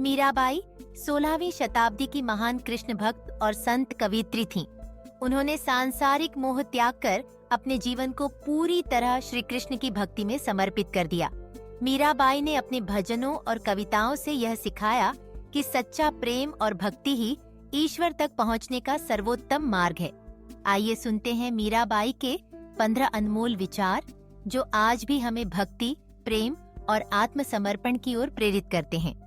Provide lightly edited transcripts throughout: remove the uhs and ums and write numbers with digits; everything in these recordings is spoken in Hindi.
मीराबाई 16वीं शताब्दी की महान कृष्ण भक्त और संत कवियत्री थीं। उन्होंने सांसारिक मोह त्याग कर अपने जीवन को पूरी तरह श्री कृष्ण की भक्ति में समर्पित कर दिया। मीराबाई ने अपने भजनों और कविताओं से यह सिखाया कि सच्चा प्रेम और भक्ति ही ईश्वर तक पहुंचने का सर्वोत्तम मार्ग है। आइए सुनते हैं मीराबाई के 15 अनमोल विचार, जो आज भी हमें भक्ति, प्रेम और आत्मसमर्पण की ओर प्रेरित करते हैं।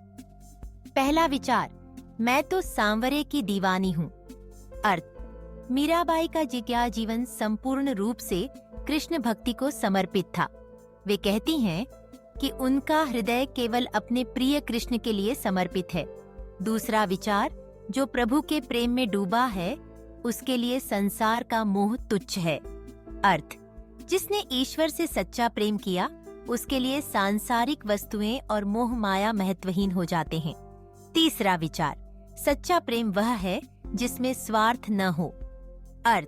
पहला विचार, मैं तो सांवरे की दीवानी हूँ। अर्थ, मीराबाई का जिज्ञा जीवन संपूर्ण रूप से कृष्ण भक्ति को समर्पित था। वे कहती हैं कि उनका हृदय केवल अपने प्रिय कृष्ण के लिए समर्पित है। दूसरा विचार, जो प्रभु के प्रेम में डूबा है उसके लिए संसार का मोह तुच्छ है। अर्थ, जिसने ईश्वर से सच्चा प्रेम किया उसके लिए सांसारिक वस्तुएं और मोह माया महत्वहीन हो जाते हैं। तीसरा विचार, सच्चा प्रेम वह है जिसमें स्वार्थ न हो। अर्थ,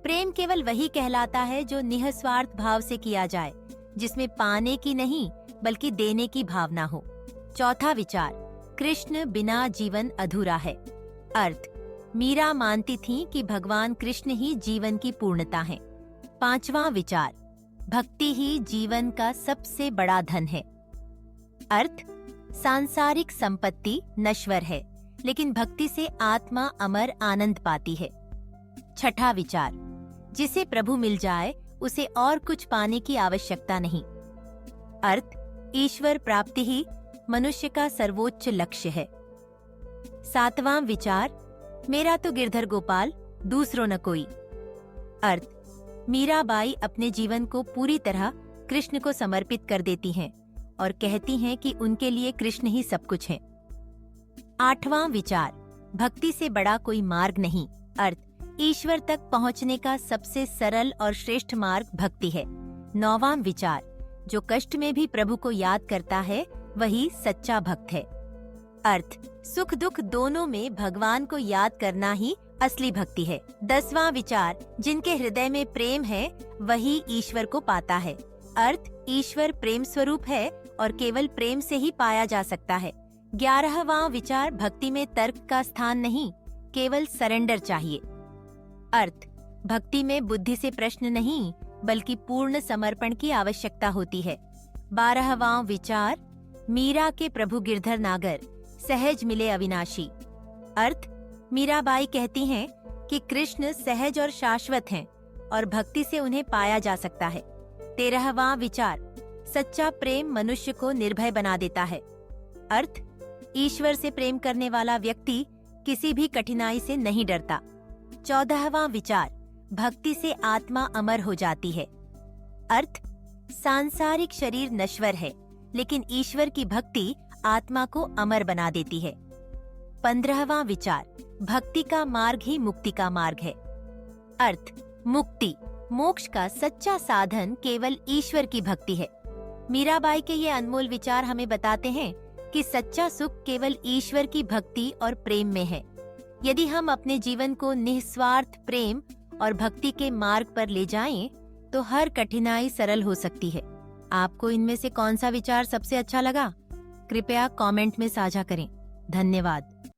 प्रेम केवल वही कहलाता है जो निःस्वार्थ भाव से किया जाए, जिसमें पाने की नहीं बल्कि देने की भावना हो। चौथा विचार, कृष्ण बिना जीवन अधूरा है। अर्थ, मीरा मानती थीं कि भगवान कृष्ण ही जीवन की पूर्णता है। पांचवां विचार, भक्ति ही जीवन का सबसे बड़ा धन है। अर्थ, सांसारिक संपत्ति नश्वर है, लेकिन भक्ति से आत्मा अमर आनंद पाती है। छठा विचार, जिसे प्रभु मिल जाए उसे और कुछ पाने की आवश्यकता नहीं। अर्थ, ईश्वर प्राप्ति ही मनुष्य का सर्वोच्च लक्ष्य है। सातवां विचार, मेरा तो गिरधर गोपाल, दूसरों न कोई। अर्थ, मीराबाई अपने जीवन को पूरी तरह कृष्ण को समर्पित कर देती हैं और कहती हैं कि उनके लिए कृष्ण ही सब कुछ है। आठवां विचार, भक्ति से बड़ा कोई मार्ग नहीं। अर्थ, ईश्वर तक पहुंचने का सबसे सरल और श्रेष्ठ मार्ग भक्ति है। नौवां विचार, जो कष्ट में भी प्रभु को याद करता है वही सच्चा भक्त है। अर्थ, सुख दुख दोनों में भगवान को याद करना ही असली भक्ति है। 10वां विचार, जिनके हृदय में प्रेम है वही ईश्वर को पाता है। अर्थ, ईश्वर प्रेम स्वरूप है और केवल प्रेम से ही पाया जा सकता है। 11वां विचार, भक्ति में तर्क का स्थान नहीं, केवल सरेंडर चाहिए। अर्थ, भक्ति में बुद्धि से प्रश्न नहीं बल्कि पूर्ण समर्पण की आवश्यकता होती है। 12वां विचार, मीरा के प्रभु गिरधर नागर, सहज मिले अविनाशी। अर्थ, मीराबाई कहती हैं कि कृष्ण सहज और शाश्वत हैं और भक्ति से उन्हें पाया जा सकता है। 13वां विचार, सच्चा प्रेम मनुष्य को निर्भय बना देता है। अर्थ, ईश्वर से प्रेम करने वाला व्यक्ति किसी भी कठिनाई से नहीं डरता। 14वां विचार, भक्ति से आत्मा अमर हो जाती है। अर्थ, सांसारिक शरीर नश्वर है लेकिन ईश्वर की भक्ति आत्मा को अमर बना देती है। 15वां विचार, भक्ति का मार्ग ही मुक्ति का मार्ग है। अर्थ, मुक्ति, मोक्ष का सच्चा साधन केवल ईश्वर की भक्ति है। मीराबाई के ये अनमोल विचार हमें बताते हैं कि सच्चा सुख केवल ईश्वर की भक्ति और प्रेम में है। यदि हम अपने जीवन को निस्वार्थ प्रेम और भक्ति के मार्ग पर ले जाएं, तो हर कठिनाई सरल हो सकती है। आपको इनमें से कौन सा विचार सबसे अच्छा लगा? कृपया कमेंट में साझा करें। धन्यवाद।